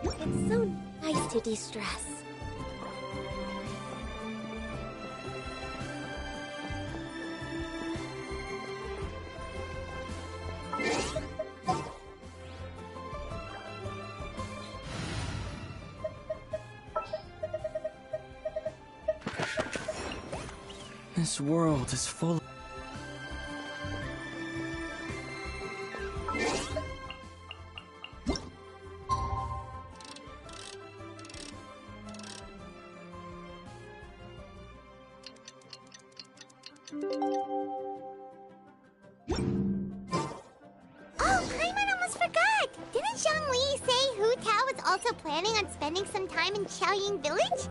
It's so nice to de-stress. This world is full. Planning on spending some time in Xiaoying Village?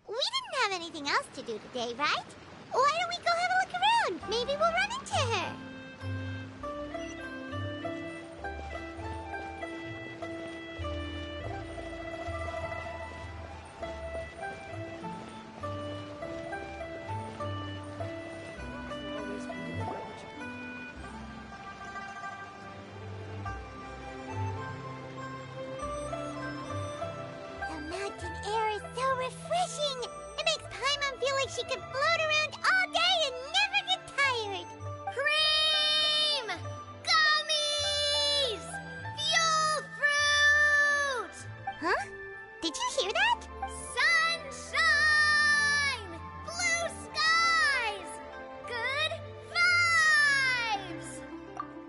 We didn't have anything else to do today, right? Why don't we go have a look around? Maybe we'll run into her. Refreshing! It makes Paimon feel like she could float around all day and never get tired! Cream! Gummies! Fuel fruit! Huh? Did you hear that? Sunshine! Blue skies! Good vibes!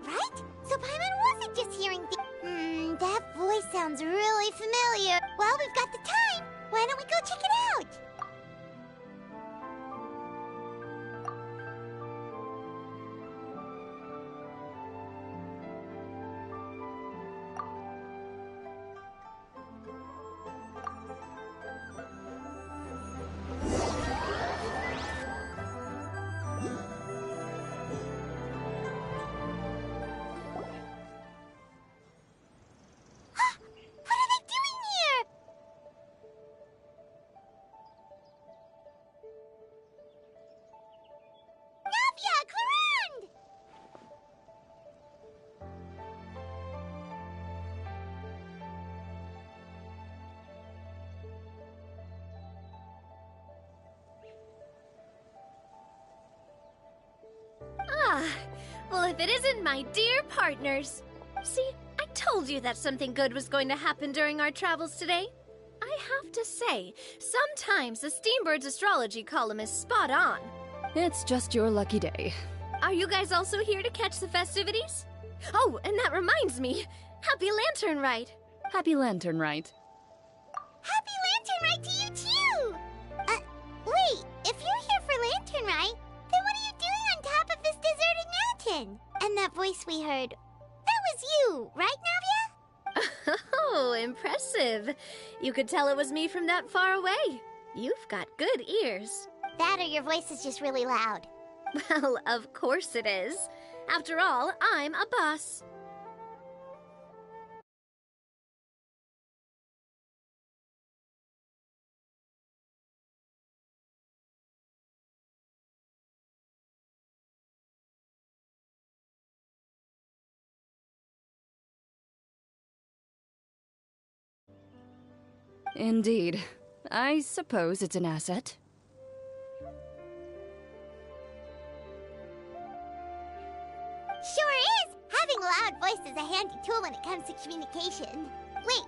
Right? So Paimon wasn't just hearing that voice sounds really familiar. Well, we've got the time. Why don't we go check it out? Well, if it isn't my dear partners. See, I told you that something good was going to happen during our travels today. I have to say, sometimes the Steambird's astrology column is spot on. It's just your lucky day. Are you guys also here to catch the festivities? Oh, and that reminds me. Happy Lantern Rite. Happy Lantern Rite. Happy Lantern Rite to you too! Wait, if you're here for Lantern Rite, then what are you doing on top of this deserted mountain? And that voice we heard, that was you, right, Navia? Oh, impressive. You could tell it was me from that far away. You've got good ears. That or your voice is just really loud. Well, of course it is. After all, I'm a boss. Indeed. I suppose it's an asset. Sure is! Having a loud voice is a handy tool when it comes to communication. Wait.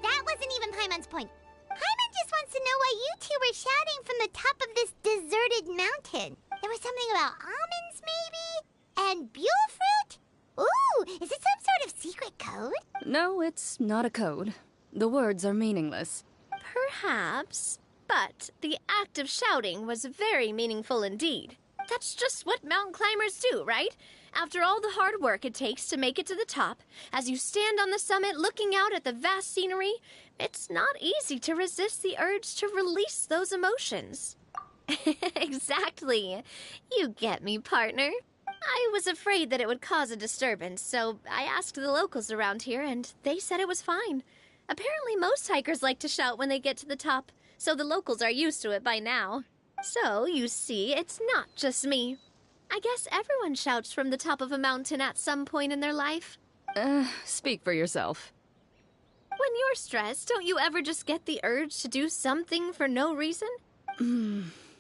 That wasn't even Paimon's point. Paimon just wants to know why you two were shouting from the top of this deserted mountain. There was something about almonds, maybe? And buell fruit? Ooh, is it some sort of secret code? No, it's not a code. The words are meaningless. Perhaps, but the act of shouting was very meaningful indeed. That's just what mountain climbers do, right? After all the hard work it takes to make it to the top, as you stand on the summit looking out at the vast scenery, it's not easy to resist the urge to release those emotions. Exactly. You get me, partner. I was afraid that it would cause a disturbance, so I asked the locals around here, and they said it was fine. Apparently most hikers like to shout when they get to the top, so the locals are used to it by now. So, you see, it's not just me. I guess everyone shouts from the top of a mountain at some point in their life. Speak for yourself. When you're stressed, don't you ever just get the urge to do something for no reason?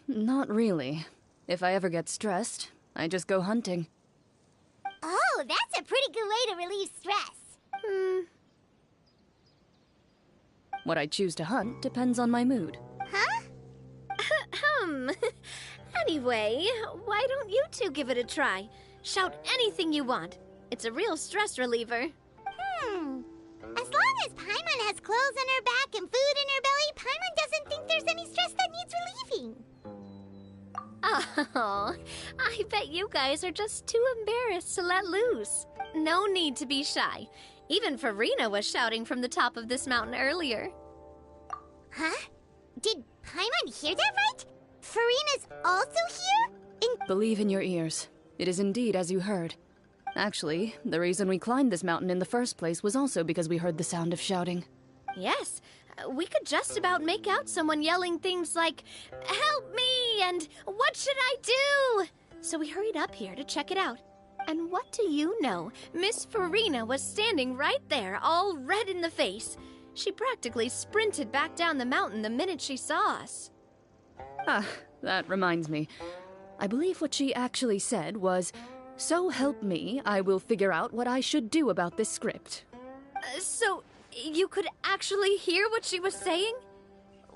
Not really. If I ever get stressed, I just go hunting. Oh, that's a pretty good way to relieve stress. What I choose to hunt depends on my mood. Huh? Anyway, why don't you two give it a try? Shout anything you want. It's a real stress reliever. As long as Paimon has clothes on her back and food in her belly, Paimon doesn't think there's any stress that needs relieving. Oh, I bet you guys are just too embarrassed to let loose. No need to be shy. Even Farina was shouting from the top of this mountain earlier. Huh? Did Paimon hear that right? Farina's also here? Believe in your ears. It is indeed as you heard. Actually, the reason we climbed this mountain in the first place was also because we heard the sound of shouting. Yes, we could just about make out someone yelling things like, "Help me!" and "What should I do?" So we hurried up here to check it out. And what do you know? Miss Farina was standing right there, all red in the face. She practically sprinted back down the mountain the minute she saw us. Ah, that reminds me. I believe what she actually said was, "So help me, I will figure out what I should do about this script." So, you could actually hear what she was saying?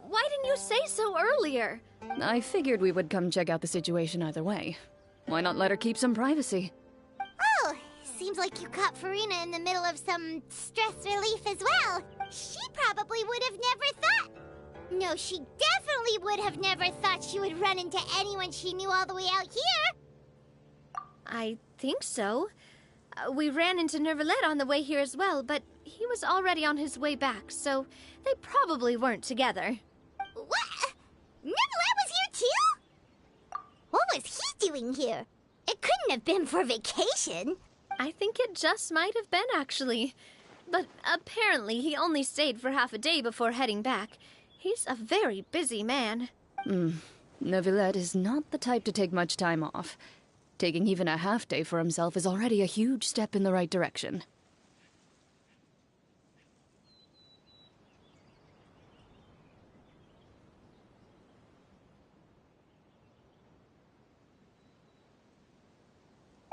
Why didn't you say so earlier? I figured we would come check out the situation either way. Why not let her keep some privacy? Oh, seems like you caught Farina in the middle of some stress relief as well. She probably would have never thought. No, she definitely would have never thought she would run into anyone she knew all the way out here. I think so. We ran into Nervalet on the way here as well, but he was already on his way back, so they probably weren't together. What? Nervalet was here too? What was he doing here? It couldn't have been for vacation. I think it just might have been, actually. But apparently he only stayed for half a day before heading back. He's a very busy man. Neuvillette is not the type to take much time off. Taking even a half day for himself is already a huge step in the right direction.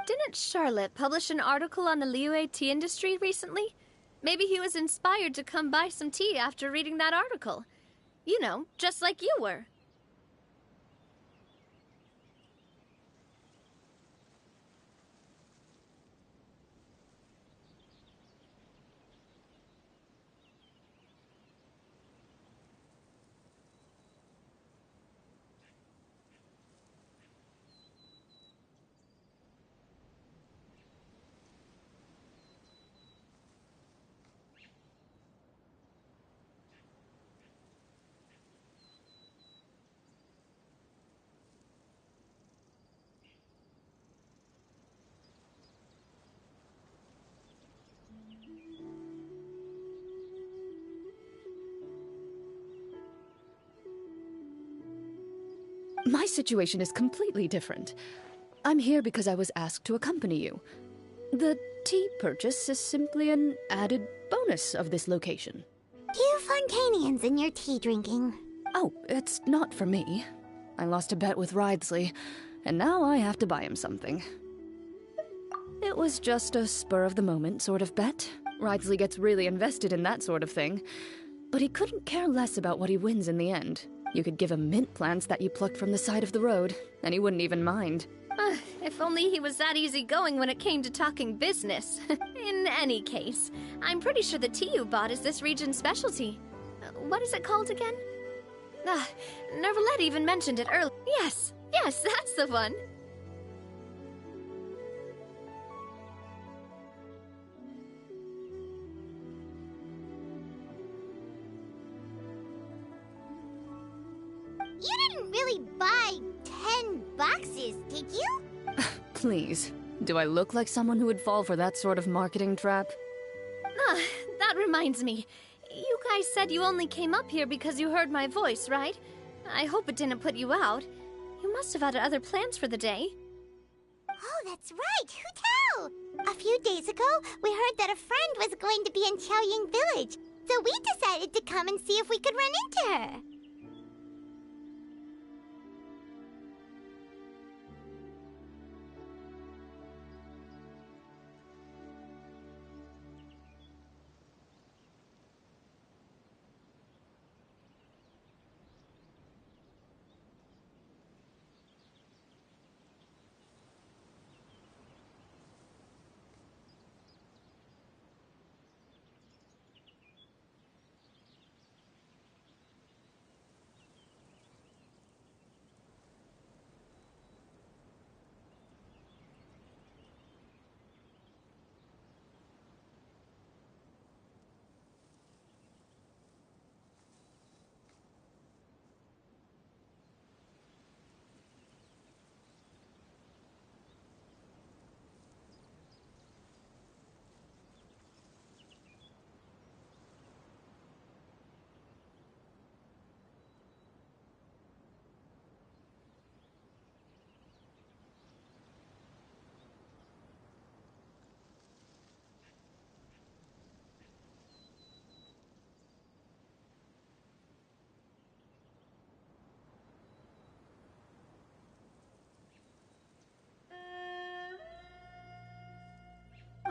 Didn't Charlotte publish an article on the Liyue tea industry recently? Maybe he was inspired to come buy some tea after reading that article. You know, just like you were. My situation is completely different. I'm here because I was asked to accompany you. The tea purchase is simply an added bonus of this location. You Fontanians and your tea drinking. Oh, it's not for me. I lost a bet with Ridesley, and now I have to buy him something. It was just a spur-of-the-moment sort of bet. Ridesley gets really invested in that sort of thing. But he couldn't care less about what he wins in the end. You could give him mint plants that you plucked from the side of the road, and he wouldn't even mind. If only he was that easygoing when it came to talking business. In any case, I'm pretty sure the tea you bought is this region's specialty. What is it called again? Nervalet even mentioned it earlier. Yes, that's the one. didn't really buy 10 boxes, did you? Please, do I look like someone who would fall for that sort of marketing trap? Ah, that reminds me. You guys said you only came up here because you heard my voice, right? I hope it didn't put you out. You must have had other plans for the day. Oh, that's right! Hu Tao! A few days ago, we heard that a friend was going to be in Qiaoying Village, so we decided to come and see if we could run into her.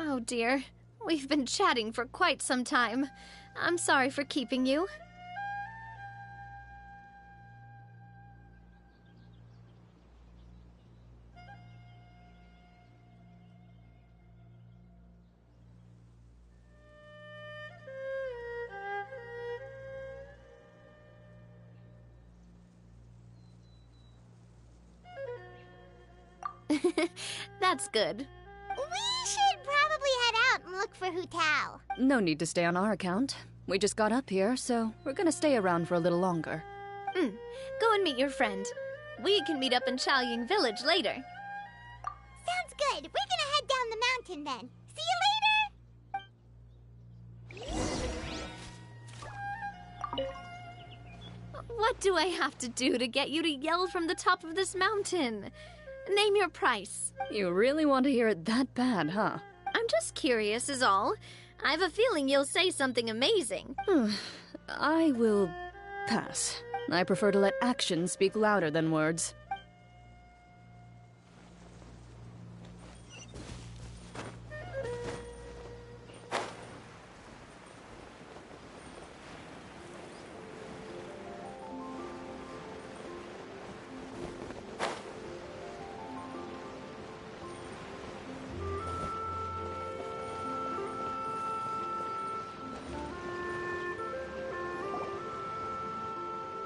Oh dear, we've been chatting for quite some time. I'm sorry for keeping you. That's good. We should probably head out and look for Hu Tao. No need to stay on our account. We just got up here, so we're gonna stay around for a little longer. Go and meet your friend. We can meet up in Qiaoying Village later. Sounds good. We're gonna head down the mountain then. See you later! What do I have to do to get you to yell from the top of this mountain? Name your price. You really want to hear it that bad, huh? I'm just curious is all. I have a feeling you'll say something amazing. I will pass. I prefer to let actions speak louder than words.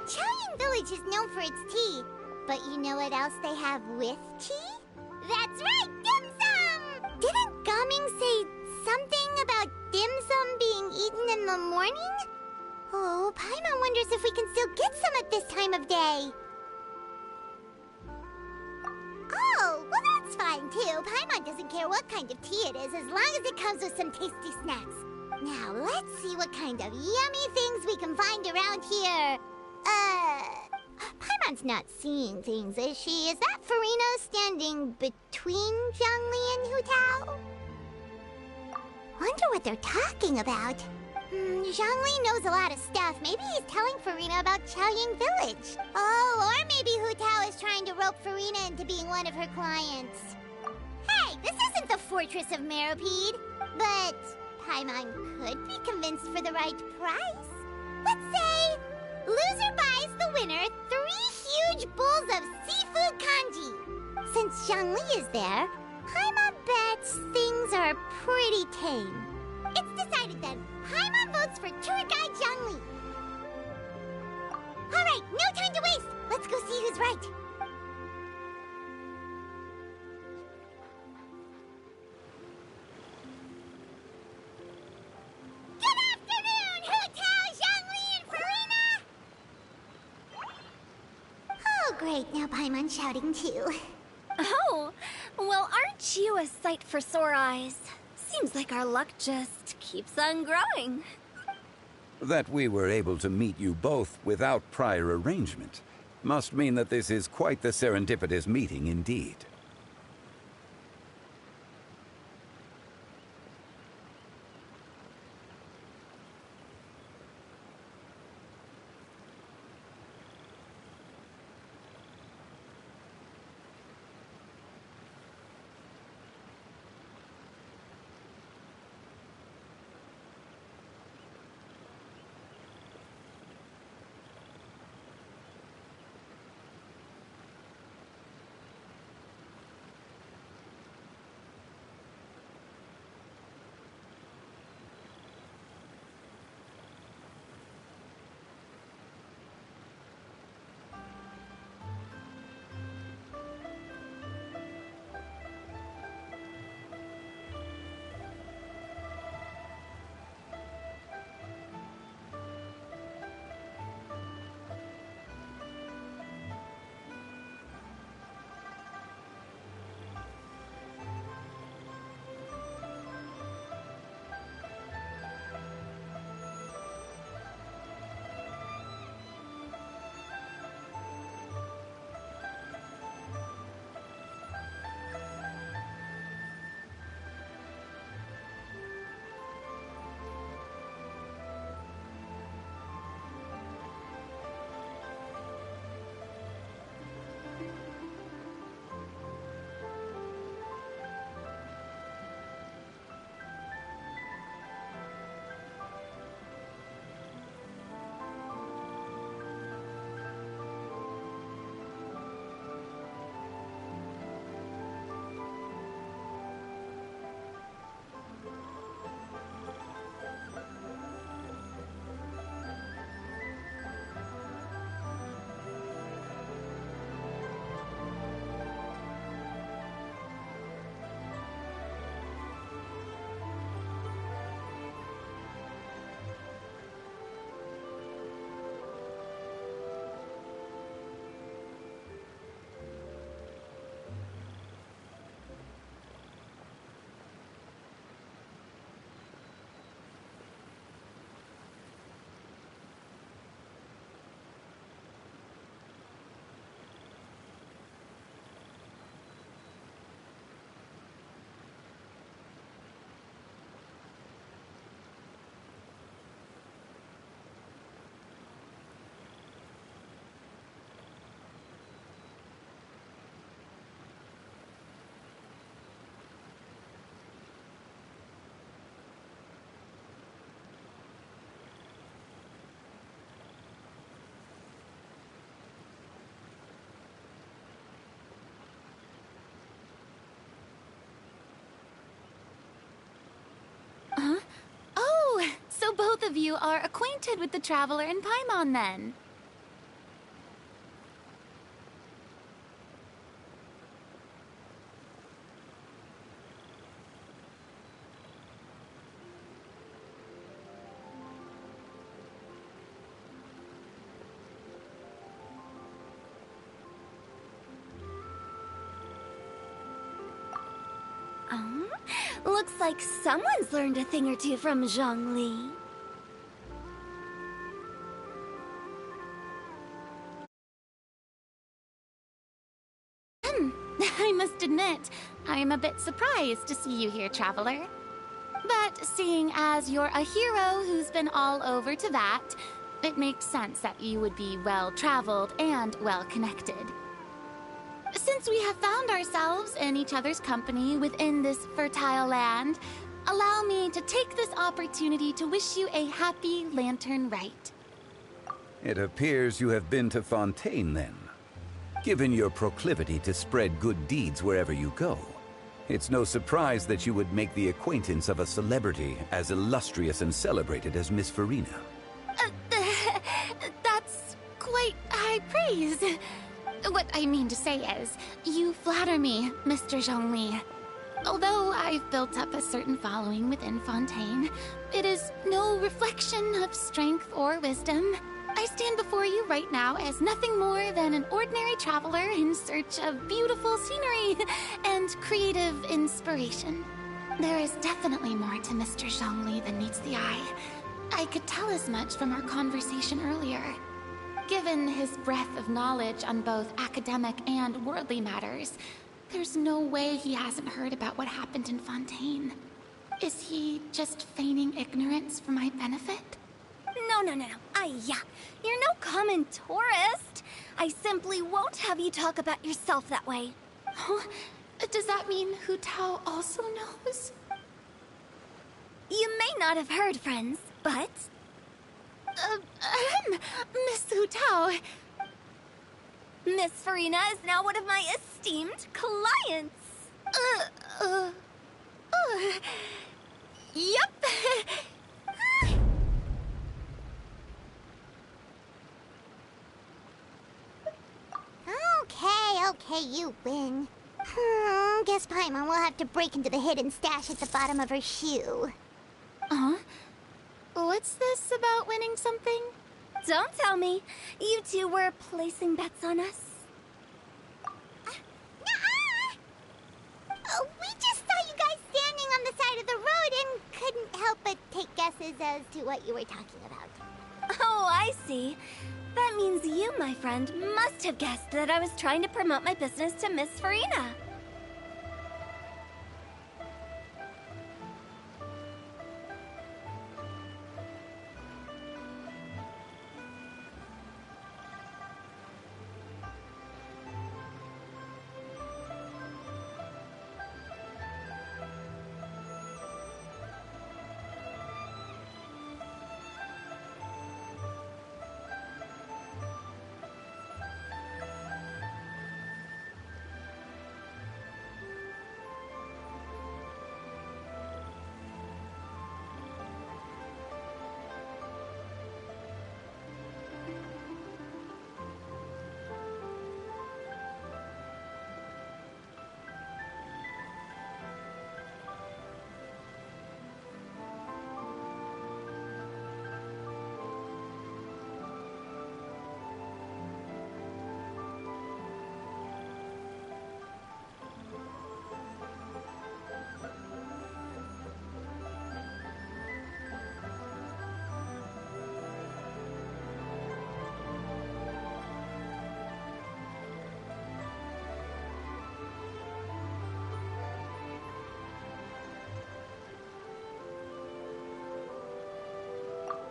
Qiaoying Village is known for its tea, but you know what else they have with tea? That's right, dim sum! Didn't Gaming say something about dim sum being eaten in the morning? Oh, Paimon wonders if we can still get some at this time of day. Oh, well that's fine too. Paimon doesn't care what kind of tea it is as long as it comes with some tasty snacks. Now let's see what kind of yummy things we can find around here. Paimon's not seeing things, is she? Is that Farina standing between Zhongli and Hu Tao? Wonder what they're talking about. Zhongli knows a lot of stuff. Maybe he's telling Farina about Qiaoying Village. Oh, or maybe Hu Tao is trying to rope Farina into being one of her clients. Hey, this isn't the Fortress of Meropide. But Paimon could be convinced for the right price. Let's say loser buys the winner 3 huge bowls of seafood kanji. Since Zhongli is there, Paimon bets things are pretty tame. It's decided then. Paimon votes for tour guide Zhongli. Alright, no time to waste. Let's go see who's right. Good afternoon, Hu Tao, Zhongli, and Farina! Oh, Great, now Paimon's shouting too. Oh, well, aren't you a sight for sore eyes? Seems like our luck just keeps on growing. That we were able to meet you both without prior arrangement must mean that this is quite the serendipitous meeting indeed. So both of you are acquainted with the Traveler in Paimon, then? Looks like someone's learned a thing or two from Zhongli. I must admit, I'm a bit surprised to see you here, Traveler. But seeing as you're a hero who's been all over to that, it makes sense that you would be well-traveled and well-connected. Since we have found ourselves in each other's company within this fertile land, allow me to take this opportunity to wish you a happy Lantern Rite. It appears you have been to Fontaine, then. Given your proclivity to spread good deeds wherever you go, it's no surprise that you would make the acquaintance of a celebrity as illustrious and celebrated as Miss Farina. That's quite high praise. What I mean to say is, you flatter me, Mr. Zhongli. Although I've built up a certain following within Fontaine, it is no reflection of strength or wisdom. I I stand before you right now as nothing more than an ordinary traveler in search of beautiful scenery and creative inspiration. There is definitely more to Mr. Zhongli than meets the eye. I could tell as much from our conversation earlier. Given his breadth of knowledge on both academic and worldly matters, there's no way he hasn't heard about what happened in Fontaine. Is he just feigning ignorance for my benefit? No. You're no common tourist. I simply won't have you talk about yourself that way. Huh? Does that mean Hu Tao also knows? You may not have heard, friends, but... Miss Hu Tao. Miss Farina is now one of my esteemed clients. Yep. Okay, you win. Guess Paimon will have to break into the hidden stash at the bottom of her shoe. What's this about winning something? Don't tell me. You two were placing bets on us. We just saw you guys standing on the side of the road and couldn't help but take guesses as to what you were talking about. Oh, I see. That means you, my friend, must have guessed that I was trying to promote my business to Miss Farina.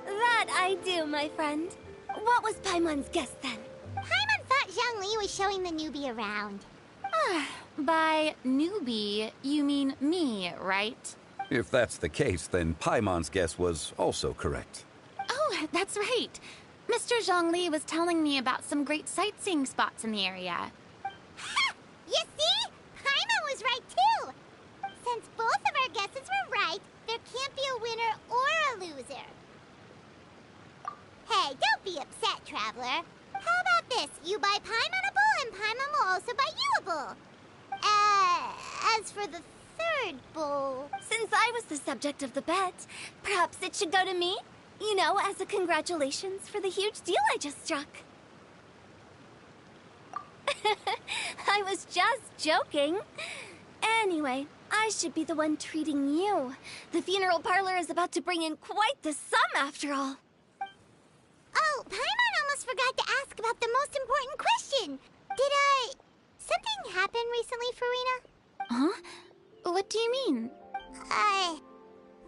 That I do, my friend. What was Paimon's guess then? Paimon thought Zhongli was showing the newbie around. By newbie, you mean me, right? If that's the case, then Paimon's guess was also correct. Oh, that's right. Mr. Zhongli was telling me about some great sightseeing spots in the area. Ha! You see? Paimon was right too! Since both of our guesses were right, there can't be a winner or a loser. Hey, don't be upset, Traveler. How about this? You buy Paimon a bowl, and Paimon will also buy you a bowl. As for the third bowl... Since I was the subject of the bet, perhaps it should go to me? You know, as a congratulations for the huge deal I just struck. I was just joking. Anyway, I should be the one treating you. The funeral parlor is about to bring in quite the sum after all. Oh, Paimon almost forgot to ask about the most important question. Something happen recently, Farina? Huh? What do you mean?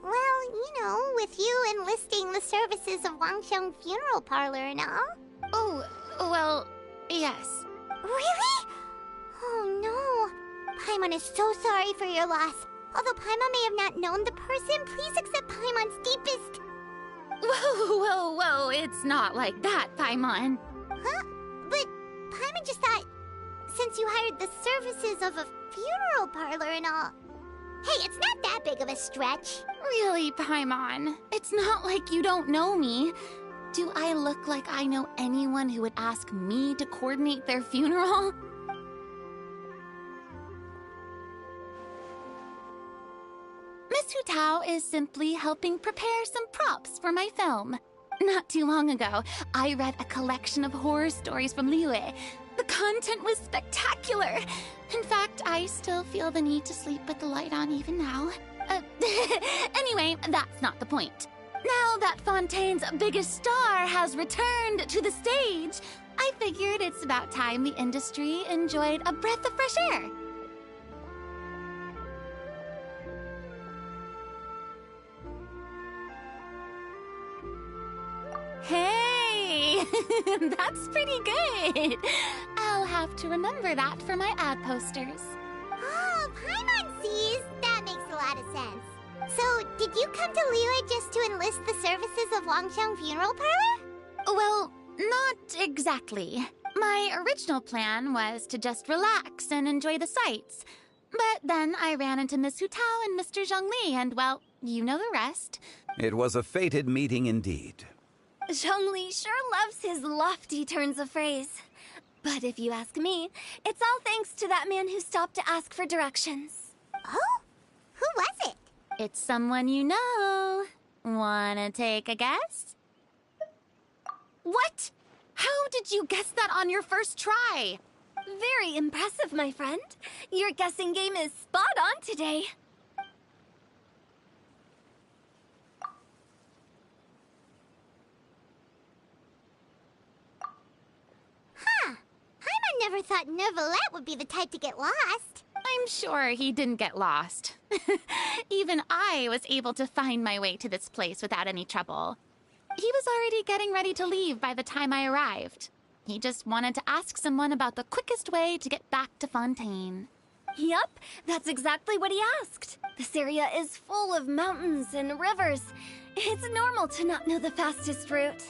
Well, you know, with you enlisting the services of Wangsheng Funeral Parlor and all. Oh, well, yes. Really? Oh no. Paimon is so sorry for your loss. Although Paimon may have not known the person, please accept Paimon's deepest... Whoa, it's not like that, Paimon. Huh? But Paimon just thought, since you hired the services of a funeral parlor and all... Hey, it's not that big of a stretch. Really, Paimon? It's not like you don't know me. Do I look like I know anyone who would ask me to coordinate their funeral? Miss Hu Tao is simply helping prepare some props for my film. Not too long ago, I read a collection of horror stories from Liyue. The content was spectacular. In fact, I still feel the need to sleep with the light on even now. Anyway, that's not the point. Now that Fontaine's biggest star has returned to the stage, I figured it's about time the industry enjoyed a breath of fresh air. Hey, that's pretty good. I'll have to remember that for my ad posters. Oh, Paimon sees. That makes a lot of sense. So, did you come to Liyue just to enlist the services of Longsheng Funeral Parlor? Well, not exactly. My original plan was to just relax and enjoy the sights. But then I ran into Miss Hu Tao and Mr. Zhongli, and well, you know the rest. It was a fated meeting indeed. Zhongli sure loves his lofty turns of phrase. But if you ask me, it's all thanks to that man who stopped to ask for directions. Oh? Who was it? It's someone you know. Wanna take a guess? What? How did you guess that on your first try? Very impressive, my friend. Your guessing game is spot on today. Paimon never thought Neuvillette would be the type to get lost. I'm sure he didn't get lost. Even I was able to find my way to this place without any trouble. He was already getting ready to leave by the time I arrived. He just wanted to ask someone about the quickest way to get back to Fontaine. Yup, that's exactly what he asked. This area is full of mountains and rivers. It's normal to not know the fastest route.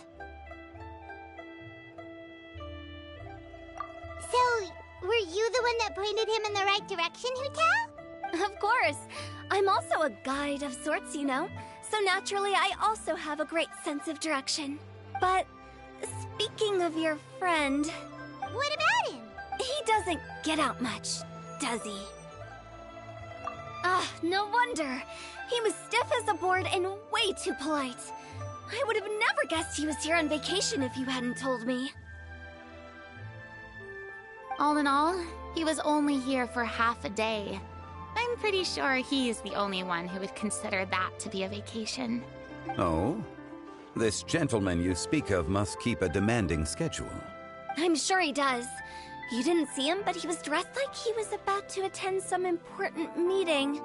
So, were you the one that pointed him in the right direction, Hu Tao? Of course. I'm also a guide of sorts, you know. So naturally, I also have a great sense of direction. But speaking of your friend... What about him? He doesn't get out much, does he? Ah, no wonder. He was stiff as a board and way too polite. I would have never guessed he was here on vacation if you hadn't told me. All in all, he was only here for half a day. I'm pretty sure he's the only one who would consider that to be a vacation. Oh? This gentleman you speak of must keep a demanding schedule. I'm sure he does. You didn't see him, but he was dressed like he was about to attend some important meeting.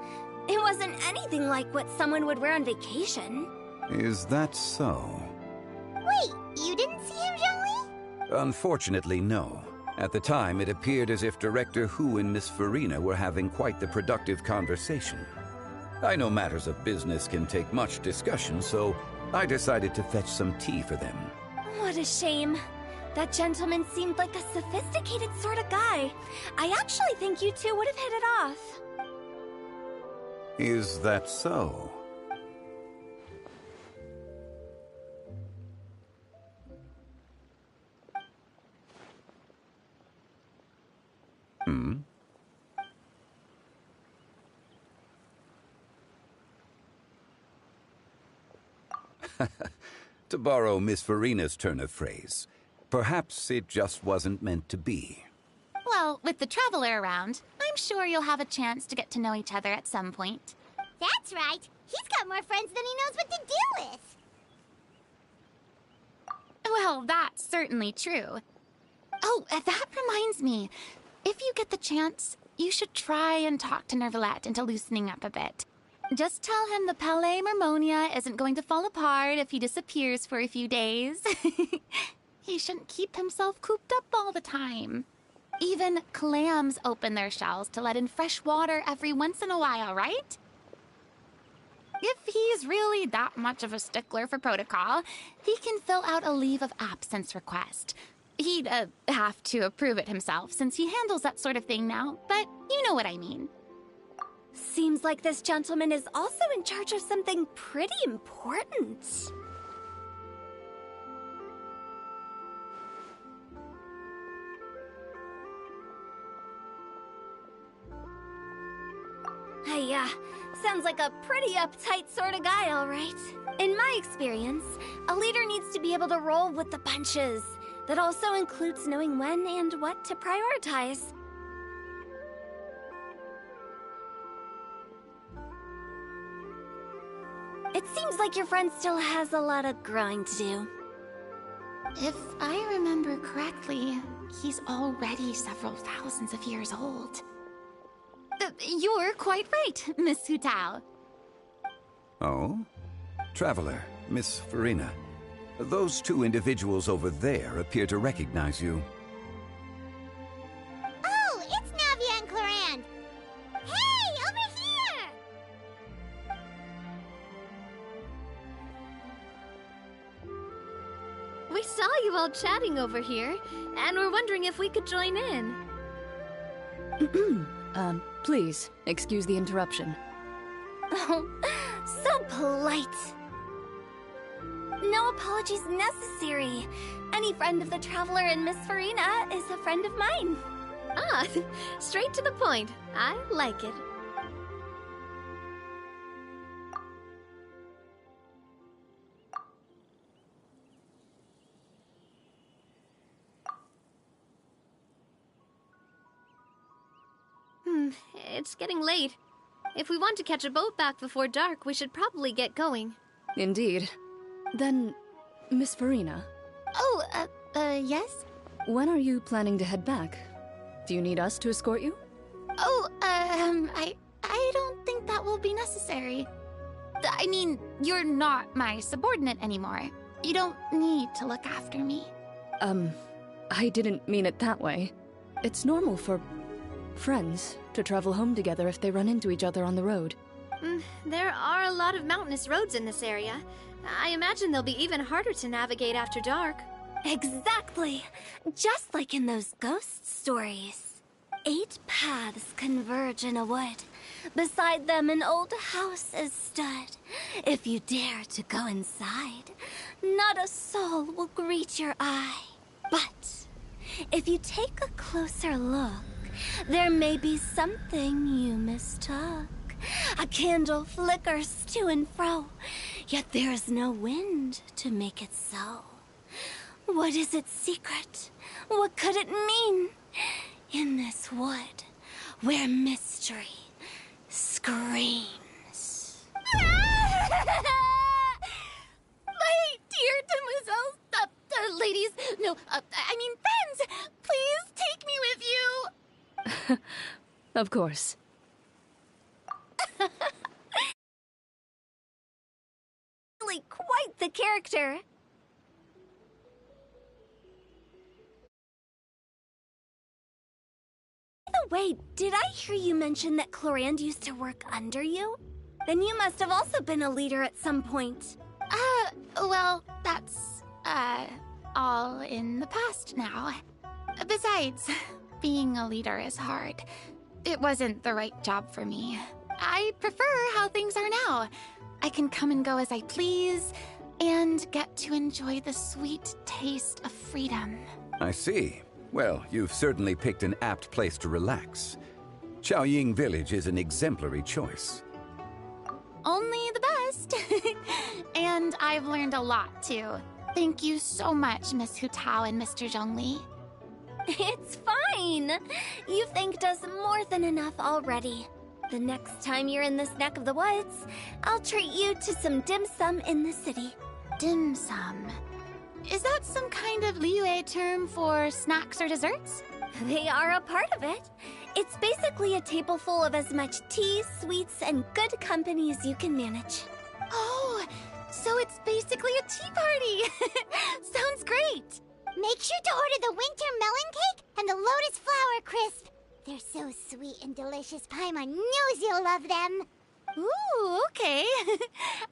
It wasn't anything like what someone would wear on vacation. Is that so? Wait, you didn't see him, Zhongli? Unfortunately, no. At the time, it appeared as if Director Hu and Miss Farina were having quite the productive conversation. I know matters of business can take much discussion, so I decided to fetch some tea for them. What a shame. That gentleman seemed like a sophisticated sort of guy. I actually think you two would have hit it off. Is that so? To borrow Miss Farina's turn of phrase, perhaps it just wasn't meant to be. Well, with the Traveler around, I'm sure you'll have a chance to get to know each other at some point. That's right. He's got more friends than he knows what to do with. Well, that's certainly true. Oh, that reminds me. If you get the chance, you should try and talk to Neuvillette into loosening up a bit. Just tell him the Palais Mermonia isn't going to fall apart if he disappears for a few days. He shouldn't keep himself cooped up all the time. Even clams open their shells to let in fresh water every once in a while, right? If he's really that much of a stickler for protocol, he can fill out a leave of absence request. He'd have to approve it himself since he handles that sort of thing now, but you know what I mean. Seems like this gentleman is also in charge of something pretty important. Hey, sounds like a pretty uptight sort of guy, all right. In my experience, a leader needs to be able to roll with the punches. That also includes knowing when and what to prioritize. It seems like your friend still has a lot of growing to do. If I remember correctly, he's already several thousands of years old. You're quite right, Miss Hutao. Oh? Traveler, Miss Farina. Those two individuals over there appear to recognize you. Oh, it's Navia and Clorand! Hey, over here! We saw you all chatting over here, and we're wondering if we could join in. Please, excuse the interruption. Oh, so polite. No apologies necessary. Any friend of the Traveler and Miss Farina is a friend of mine. Ah, straight to the point. I like it. It's getting late. If we want to catch a boat back before dark, we should probably get going. Indeed. Then, Miss Farina, Oh, yes? when are you planning to head back? Do you need us to escort you? Oh, I don't think that will be necessary. I mean, you're not my subordinate anymore. You don't need to look after me. I didn't mean it that way. It's normal for friends to travel home together if they run into each other on the road. There are a lot of mountainous roads in this area. I imagine they'll be even harder to navigate after dark. Exactly! Just like in those ghost stories. 8 paths converge in a wood. Beside them an old house is stood. If you dare to go inside, not a soul will greet your eye. But if you take a closer look, there may be something you mistook. A candle flickers to and fro, yet there is no wind to make it so. What is its secret? What could it mean? In this wood, where mystery screams. My dear demoiselles, ladies, no, I mean friends, please take me with you. Of course. Really quite the character. By the way, did I hear you mention that Clorand used to work under you? Then you must have also been a leader at some point. Well, that's, all in the past now. Besides, being a leader is hard. It wasn't the right job for me. I prefer how things are now. I can come and go as I please, and get to enjoy the sweet taste of freedom. I see. Well, you've certainly picked an apt place to relax. Chaoying Village is an exemplary choice. Only the best. And I've learned a lot, too. Thank you so much, Miss Hutao and Mr. Zhongli. It's fine. You've thanked us more than enough already. The next time you're in this neck of the woods, I'll treat you to some dim sum in the city. Dim sum. Is that some kind of Liyue term for snacks or desserts? They are a part of it. It's basically a table full of as much tea, sweets, and good company as you can manage. Oh, so it's basically a tea party. Sounds great. Make sure to order the winter melon cake and the lotus flower crisp. They're so sweet and delicious. Paimon knows you'll love them. Ooh, okay.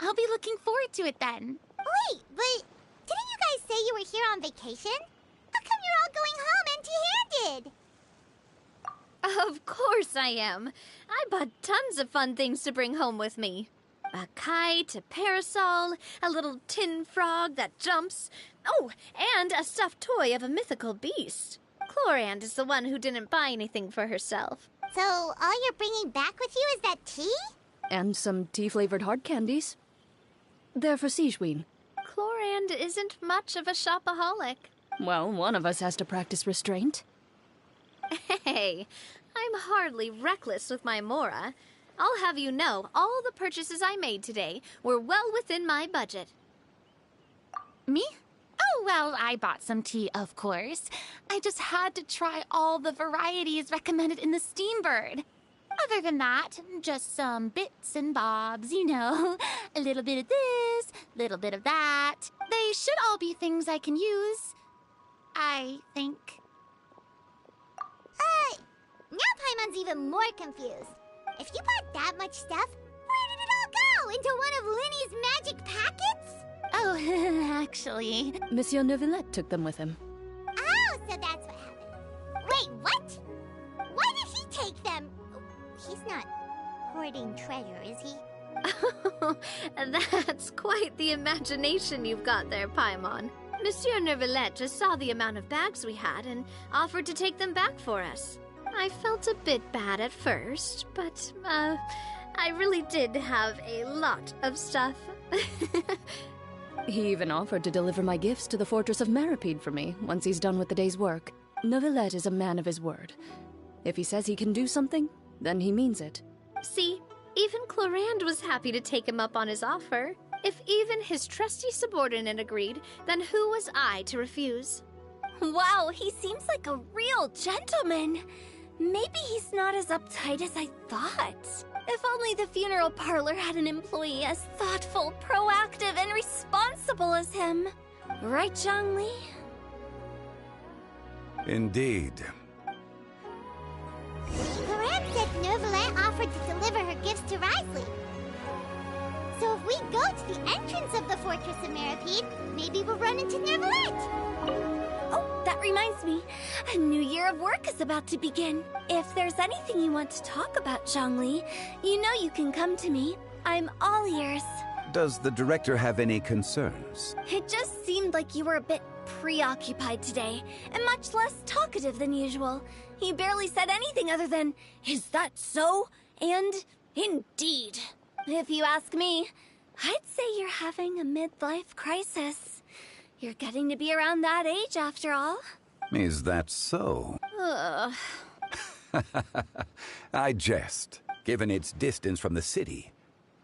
I'll be looking forward to it then. Wait, but didn't you guys say you were here on vacation? How come you're all going home empty-handed? Of course I am. I bought tons of fun things to bring home with me. A kite, a parasol, a little tin frog that jumps. Oh, and a stuffed toy of a mythical beast. Clorand is the one who didn't buy anything for herself. So all you're bringing back with you is that tea? And some tea-flavored hard candies. They're for Sijuin. Chlorand isn't much of a shopaholic. Well, one of us has to practice restraint. Hey, I'm hardly reckless with my Mora. I'll have you know, all the purchases I made today were well within my budget. Me? Oh, well, I bought some tea, of course. I just had to try all the varieties recommended in the Steambird. Other than that, just some bits and bobs, you know. A little bit of this, little bit of that. They should all be things I can use, I think. Now Paimon's even more confused. If you bought that much stuff, where did it all go? Into one of Linny's magic packets? Oh, actually... Monsieur Neuvillette took them with him. Oh, so that's what happened. Wait, what? Why did he take them? He's not hoarding treasure, is he? That's quite the imagination you've got there, Paimon. Monsieur Neuvillette just saw the amount of bags we had and offered to take them back for us. I felt a bit bad at first, but, I really did have a lot of stuff. He even offered to deliver my gifts to the Fortress of Meripede for me once he's done with the day's work. Neuvillette is a man of his word. If he says he can do something, then he means it. See, even Chlorand was happy to take him up on his offer. If even his trusty subordinate agreed, then who was I to refuse? Wow, he seems like a real gentleman. Maybe he's not as uptight as I thought. If only the funeral parlor had an employee as thoughtful, proactive, and responsible as him. Right, Zhongli? Indeed. Chlorand said Neuvillette offered to deliver her gifts to Risley. So if we go to the entrance of the Fortress of Meripede, maybe we'll run into Neuvillette. Oh, that reminds me. A new year of work is about to begin. If there's anything you want to talk about, Zhongli, you know you can come to me. I'm all ears. Does the director have any concerns? It just seemed like you were a bit preoccupied today, and much less talkative than usual. You barely said anything other than, "Is that so?" and "Indeed." If you ask me, I'd say you're having a midlife crisis. You're getting to be around that age, after all. Is that so? Ugh. I jest. Given its distance from the city,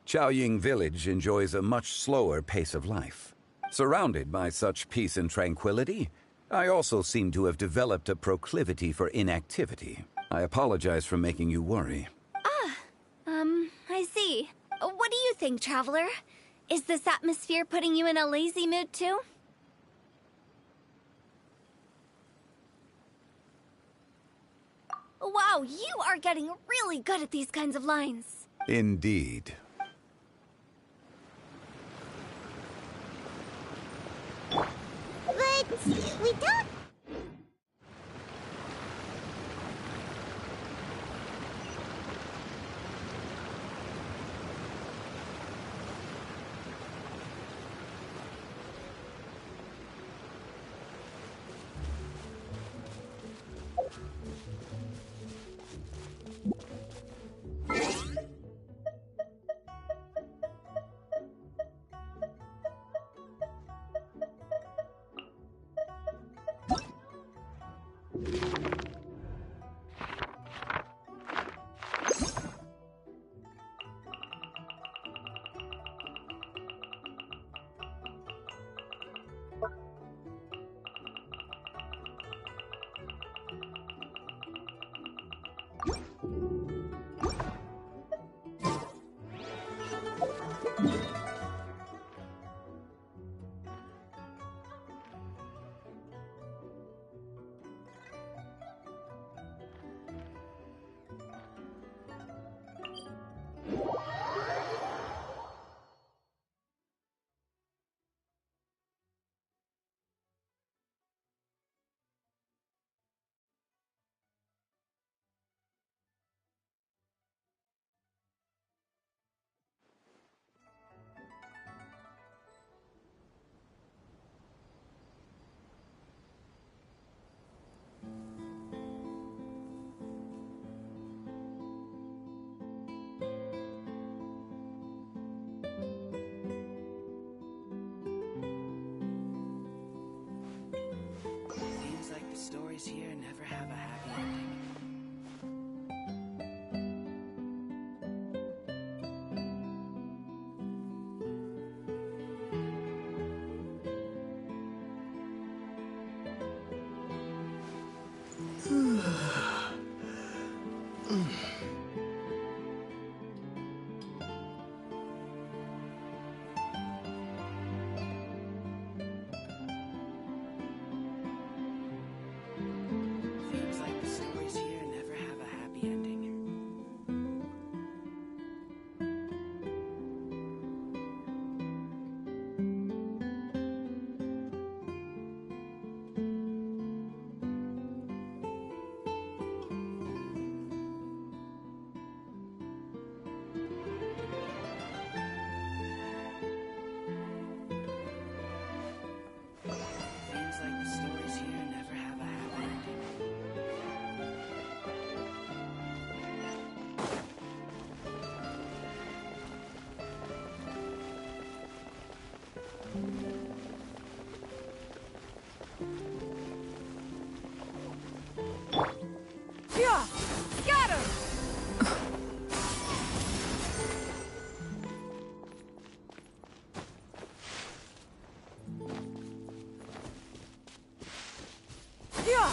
Chaoying Village enjoys a much slower pace of life. Surrounded by such peace and tranquility, I also seem to have developed a proclivity for inactivity. I apologize for making you worry. I see. What do you think, Traveler? Is this atmosphere putting you in a lazy mood, too? Wow, you are getting really good at these kinds of lines. Indeed. But we don't... stories here never have a happy ending. Seems like the stories here never have a happy ending. Seems like the stories here never have a happy ending. Yeah! Scatter! Yeah!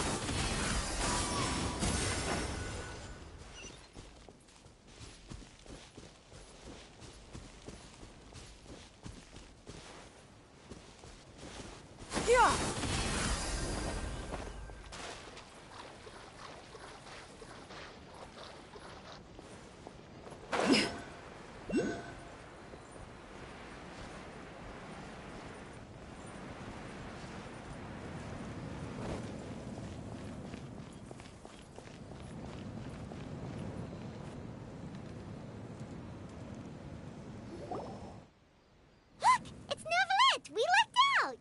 Yeah! Look! It's Neuvillette! We lucked out!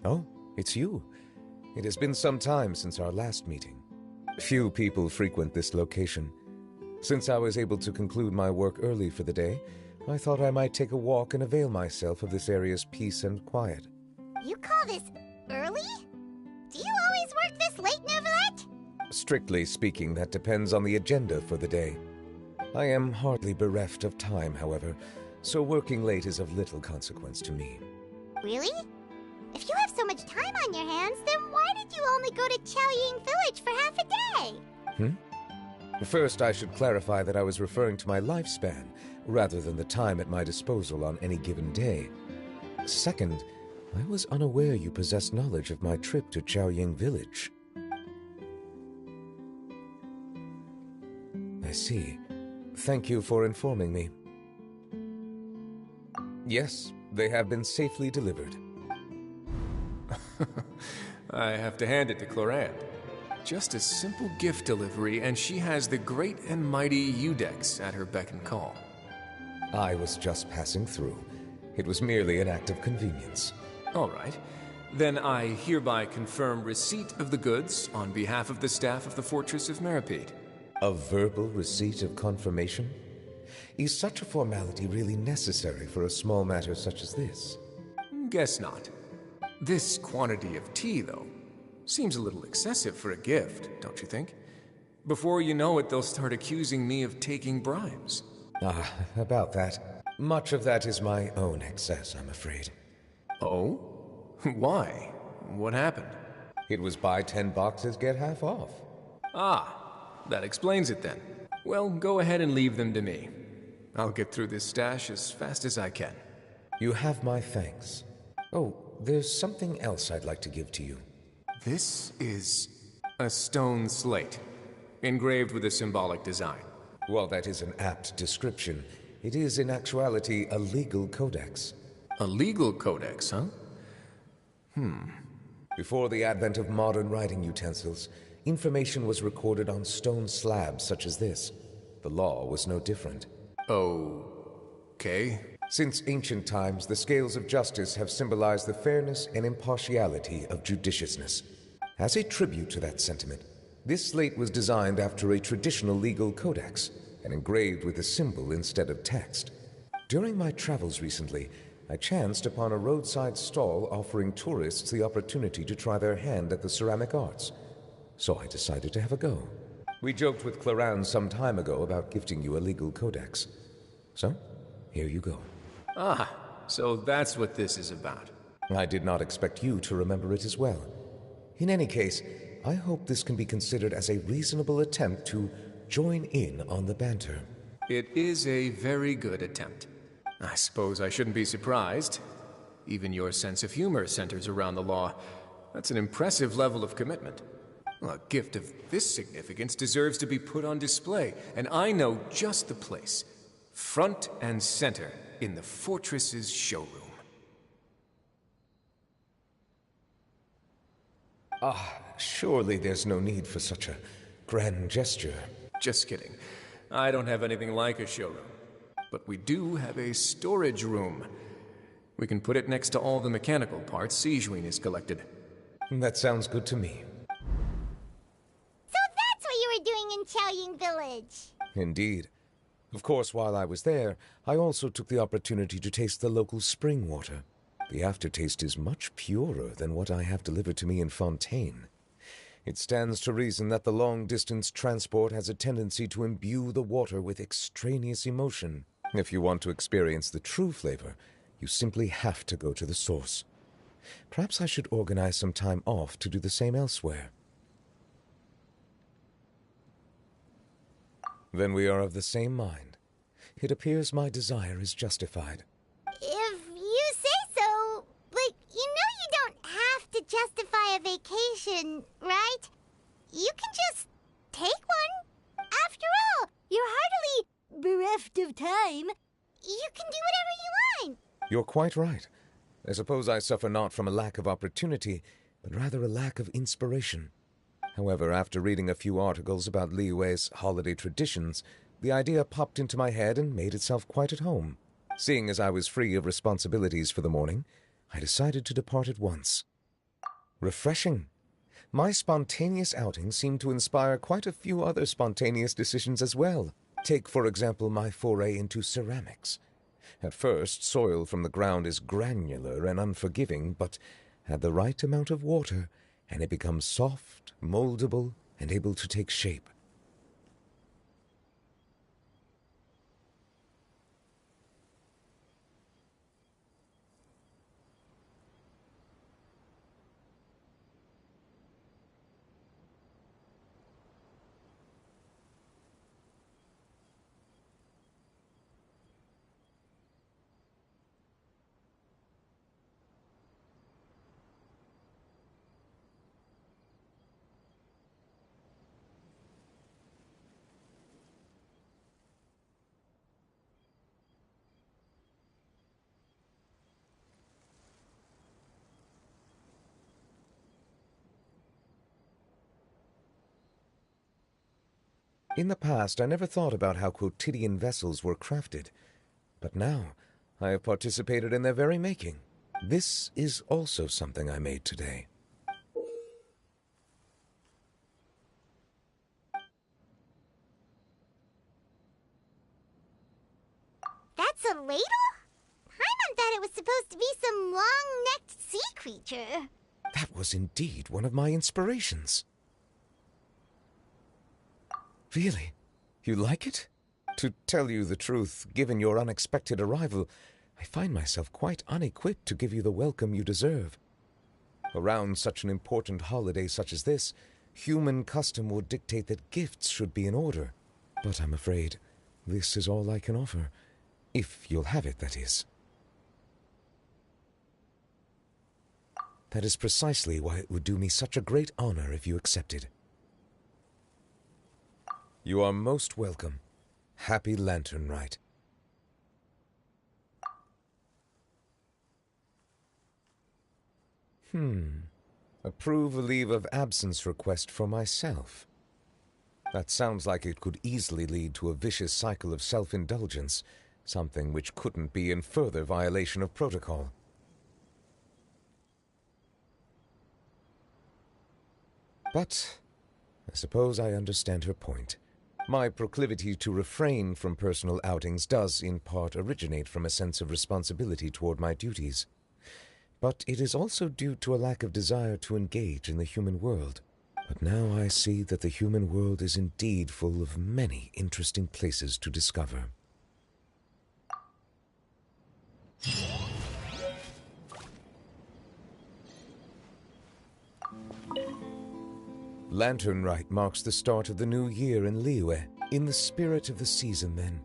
Oh, it's you. It has been some time since our last meeting. Few people frequent this location. Since I was able to conclude my work early for the day, I thought I might take a walk and avail myself of this area's peace and quiet. You call this early? Do you always work this late, Neuvillette? Strictly speaking, that depends on the agenda for the day. I am hardly bereft of time, however, so working late is of little consequence to me. Really? If you have so much time on your hands, then why did you only go to Chaoying Village for half a day? First, I should clarify that I was referring to my lifespan, rather than the time at my disposal on any given day. Second, I was unaware you possessed knowledge of my trip to Chaoying Village. I see. Thank you for informing me. Yes, they have been safely delivered. I have to hand it to Clorant. Just a simple gift delivery, and she has the great and mighty Udex at her beck and call. I was just passing through. It was merely an act of convenience. All right. Then I hereby confirm receipt of the goods on behalf of the staff of the Fortress of Meripede. A verbal receipt of confirmation? Is such a formality really necessary for a small matter such as this? Guess not. This quantity of tea, though, seems a little excessive for a gift, don't you think? Before you know it, they'll start accusing me of taking bribes. Ah, about that. Much of that is my own excess, I'm afraid. Oh? Why? What happened? It was buy 10 boxes, get half off. Ah, that explains it then. Well, go ahead and leave them to me. I'll get through this stash as fast as I can. You have my thanks. Oh, there's something else I'd like to give to you. This is a stone slate, engraved with a symbolic design. While that is an apt description, it is in actuality a legal codex. A legal codex, huh? Before the advent of modern writing utensils, information was recorded on stone slabs such as this. The law was no different. Okay. Since ancient times, the scales of justice have symbolized the fairness and impartiality of judiciousness. As a tribute to that sentiment, this slate was designed after a traditional legal codex and engraved with a symbol instead of text. During my travels recently, I chanced upon a roadside stall offering tourists the opportunity to try their hand at the ceramic arts, so I decided to have a go. We joked with Clarence some time ago about gifting you a legal codex. So, here you go. Ah, so that's what this is about. I did not expect you to remember it as well. In any case, I hope this can be considered as a reasonable attempt to join in on the banter. It is a very good attempt. I suppose I shouldn't be surprised. Even your sense of humor centers around the law. That's an impressive level of commitment. A gift of this significance deserves to be put on display, and I know just the place. Front and center in the fortress's showroom. Surely there's no need for such a grand gesture. Just kidding. I don't have anything like a showroom. But we do have a storage room. We can put it next to all the mechanical parts Sijuin has collected. That sounds good to me. So that's what you were doing in Chaoying Village. Indeed. Of course, while I was there, I also took the opportunity to taste the local spring water. The aftertaste is much purer than what I have delivered to me in Fontaine. It stands to reason that the long-distance transport has a tendency to imbue the water with extraneous emotion. If you want to experience the true flavor, you simply have to go to the source. Perhaps I should organize some time off to do the same elsewhere. Then we are of the same mind. It appears my desire is justified. If you say so, but you know you don't have to justify a vacation, right? You can just take one. After all, you're hardly bereft of time. You can do whatever you want. You're quite right. I suppose I suffer not from a lack of opportunity, but rather a lack of inspiration. However, after reading a few articles about Liyue's holiday traditions, the idea popped into my head and made itself quite at home. Seeing as I was free of responsibilities for the morning, I decided to depart at once. Refreshing. My spontaneous outing seemed to inspire quite a few other spontaneous decisions as well. Take, for example, my foray into ceramics. At first, soil from the ground is granular and unforgiving, but add the right amount of water, and it becomes soft, moldable, and able to take shape. In the past, I never thought about how quotidian vessels were crafted, but now I have participated in their very making. This is also something I made today. That's a ladle? Paimon thought it was supposed to be some long-necked sea creature. That was indeed one of my inspirations. Really? You like it? To tell you the truth, given your unexpected arrival, I find myself quite unequipped to give you the welcome you deserve. Around such an important holiday such as this, human custom would dictate that gifts should be in order. But I'm afraid this is all I can offer. If you'll have it, that is. That is precisely why it would do me such a great honor if you accepted. You are most welcome. Happy Lantern Rite. Approve a leave of absence request for myself. That sounds like it could easily lead to a vicious cycle of self-indulgence, something which couldn't be in further violation of protocol. But I suppose I understand her point. My proclivity to refrain from personal outings does, in part, originate from a sense of responsibility toward my duties. But it is also due to a lack of desire to engage in the human world. But now I see that the human world is indeed full of many interesting places to discover. Lantern Rite marks the start of the new year in Liyue. In the spirit of the season, then,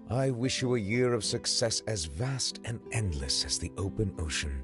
I wish you a year of success as vast and endless as the open ocean.